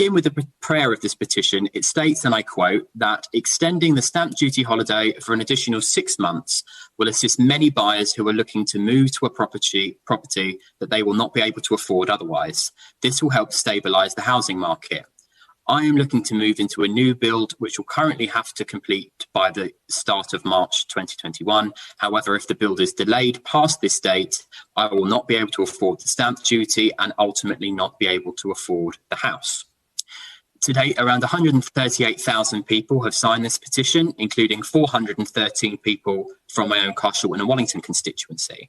begin with the prayer of this petition, it states, and I quote, that extending the stamp duty holiday for an additional 6 months will assist many buyers who are looking to move to a property that they will not be able to afford otherwise. This will help stabilise the housing market. I am looking to move into a new build, which will currently have to complete by the start of March 2021. However, if the build is delayed past this date, I will not be able to afford the stamp duty and ultimately not be able to afford the house. To date, around 138,000 people have signed this petition, including 413 people from my own Carshalton and Wallington constituency.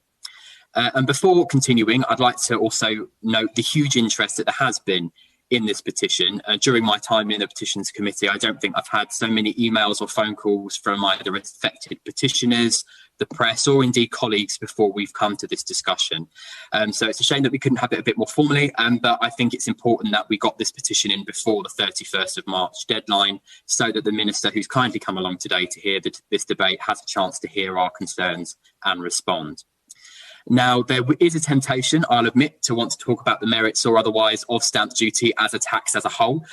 And before continuing, I'd like to also note the huge interest that there has been in this petition. During my time in the Petitions Committee, I don't think I've had so many emails or phone calls from either affected petitioners, the press, or indeed colleagues before we've come to this discussion. So it's a shame that we couldn't have it a bit more formally, but I think it's important that we got this petition in before the 31st of March deadline, so that the Minister, who's kindly come along today to hear this debate, has a chance to hear our concerns and respond. Now, there is a temptation, I'll admit, to want to talk about the merits or otherwise of stamp duty as a tax as a whole.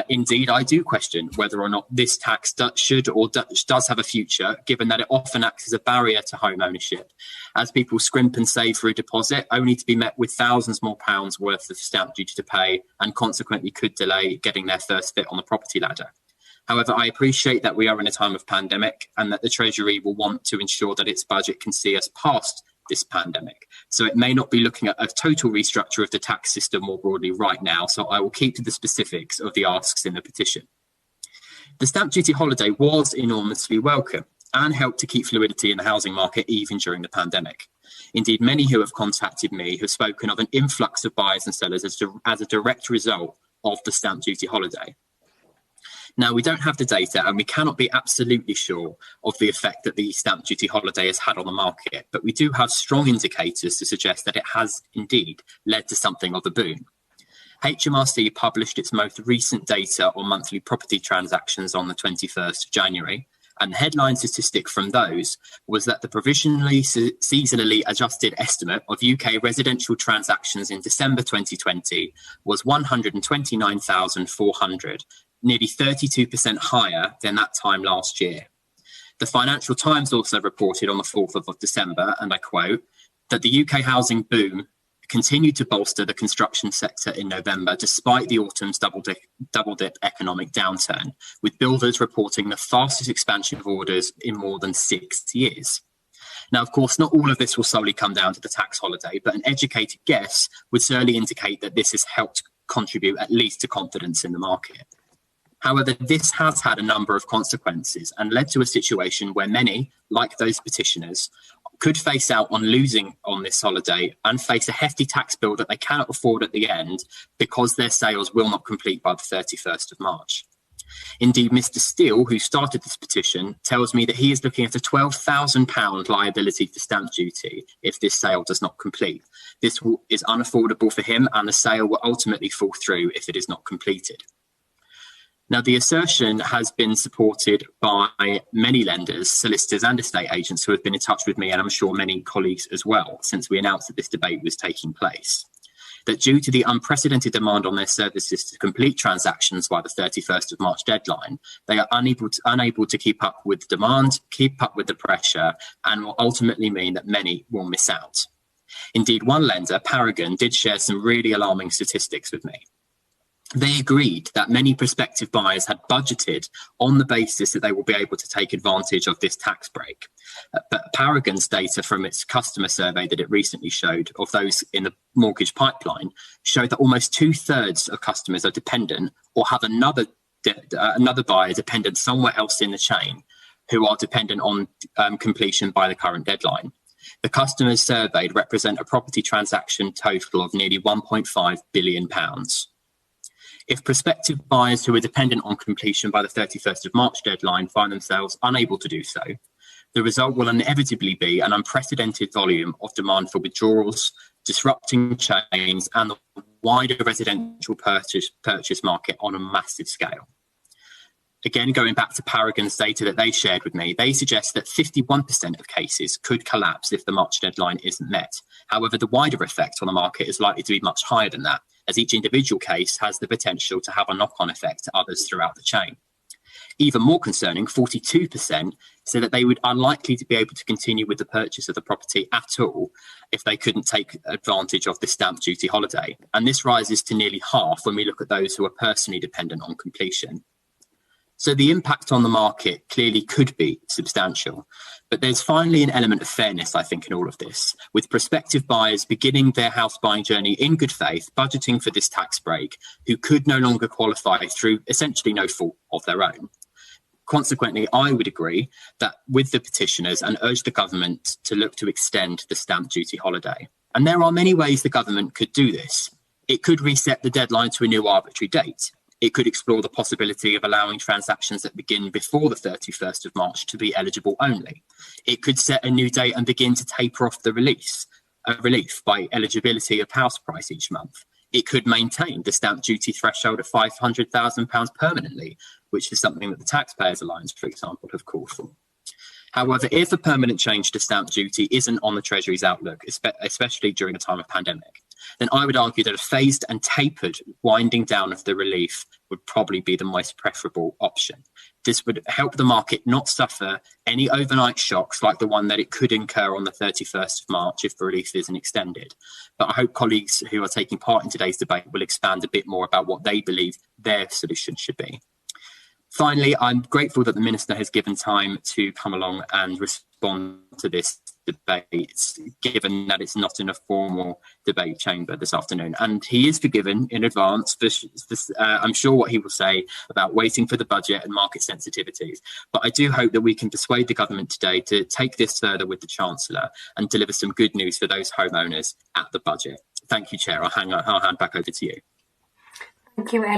Indeed, I do question whether or not this tax does have a future, given that it often acts as a barrier to home ownership, as people scrimp and save for a deposit, only to be met with thousands more pounds worth of stamp duty to pay, and consequently could delay getting their first fit on the property ladder. However, I appreciate that we are in a time of pandemic and that the Treasury will want to ensure that its budget can see us past this pandemic. So it may not be looking at a total restructure of the tax system more broadly right now, so I will keep to the specifics of the asks in the petition. The stamp duty holiday was enormously welcome and helped to keep fluidity in the housing market even during the pandemic. Indeed, many who have contacted me have spoken of an influx of buyers and sellers as a direct result of the stamp duty holiday. Now, we don't have the data and we cannot be absolutely sure of the effect that the stamp duty holiday has had on the market, but we do have strong indicators to suggest that it has indeed led to something of a boom. HMRC published its most recent data on monthly property transactions on the 21st of January, and the headline statistic from those was that the provisionally seasonally adjusted estimate of UK residential transactions in December 2020 was 129,400, nearly 32% higher than that time last year. The Financial Times also reported on the 4th of December, and I quote, that the UK housing boom continued to bolster the construction sector in November, despite the autumn's double-dip economic downturn, with builders reporting the fastest expansion of orders in more than 6 years. Now, of course, not all of this will solely come down to the tax holiday, but an educated guess would certainly indicate that this has helped contribute at least to confidence in the market. However, this has had a number of consequences and led to a situation where many, like those petitioners, could face out on losing on this holiday and face a hefty tax bill that they cannot afford at the end because their sales will not complete by the 31st of March. Indeed, Mr. Steele, who started this petition, tells me that he is looking at a £12,000 liability for stamp duty if this sale does not complete. This is unaffordable for him, and the sale will ultimately fall through if it is not completed. Now, the assertion has been supported by many lenders, solicitors and estate agents who have been in touch with me, and I'm sure many colleagues as well, since we announced that this debate was taking place, that due to the unprecedented demand on their services to complete transactions by the 31st of March deadline, they are unable to keep up with the demand, keep up with the pressure, and will ultimately mean that many will miss out. Indeed, one lender, Paragon, did share some really alarming statistics with me. They agreed that many prospective buyers had budgeted on the basis that they will be able to take advantage of this tax break. But Paragon's data from its customer survey that it recently showed of those in the mortgage pipeline showed that almost 2/3 of customers are dependent or have another buyer dependent somewhere else in the chain who are dependent on completion by the current deadline. The customers surveyed represent a property transaction total of nearly £1.5 billion. If prospective buyers who are dependent on completion by the 31st of March deadline find themselves unable to do so, the result will inevitably be an unprecedented volume of demand for withdrawals, disrupting chains and the wider residential purchase market on a massive scale. Again, going back to Paragon's data that they shared with me, they suggest that 51% of cases could collapse if the March deadline isn't met. However, the wider effect on the market is likely to be much higher than that, as each individual case has the potential to have a knock-on effect to others throughout the chain. Even more concerning, 42% said that they would unlikely to be able to continue with the purchase of the property at all if they couldn't take advantage of the stamp duty holiday. And this rises to nearly half when we look at those who are personally dependent on completion. So the impact on the market clearly could be substantial. But there's finally an element of fairness, I think, in all of this, with prospective buyers beginning their house buying journey in good faith, budgeting for this tax break, who could no longer qualify through essentially no fault of their own. Consequently, I would agree that with the petitioners and urge the government to look to extend the stamp duty holiday. And there are many ways the government could do this. It could reset the deadline to a new arbitrary date. It could explore the possibility of allowing transactions that begin before the 31st of March to be eligible only. It could set a new date and begin to taper off the relief by eligibility of house price each month. It could maintain the stamp duty threshold of £500,000 permanently, which is something that the Taxpayers Alliance, for example, have called for. However, if a permanent change to stamp duty isn't on the Treasury's outlook, especially during a time of pandemic, then I would argue that a phased and tapered winding down of the relief would probably be the most preferable option. This would help the market not suffer any overnight shocks like the one that it could incur on the 31st of March if the relief isn't extended. But I hope colleagues who are taking part in today's debate will expand a bit more about what they believe their solution should be. Finally, I'm grateful that the Minister has given time to come along and respond to this debate, given that it's not in a formal debate chamber this afternoon. And he is forgiven in advance for I'm sure, what he will say about waiting for the budget and market sensitivities. But I do hope that we can persuade the government today to take this further with the Chancellor and deliver some good news for those homeowners at the budget. Thank you, Chair. I'll hand back over to you. Thank you, Elliot.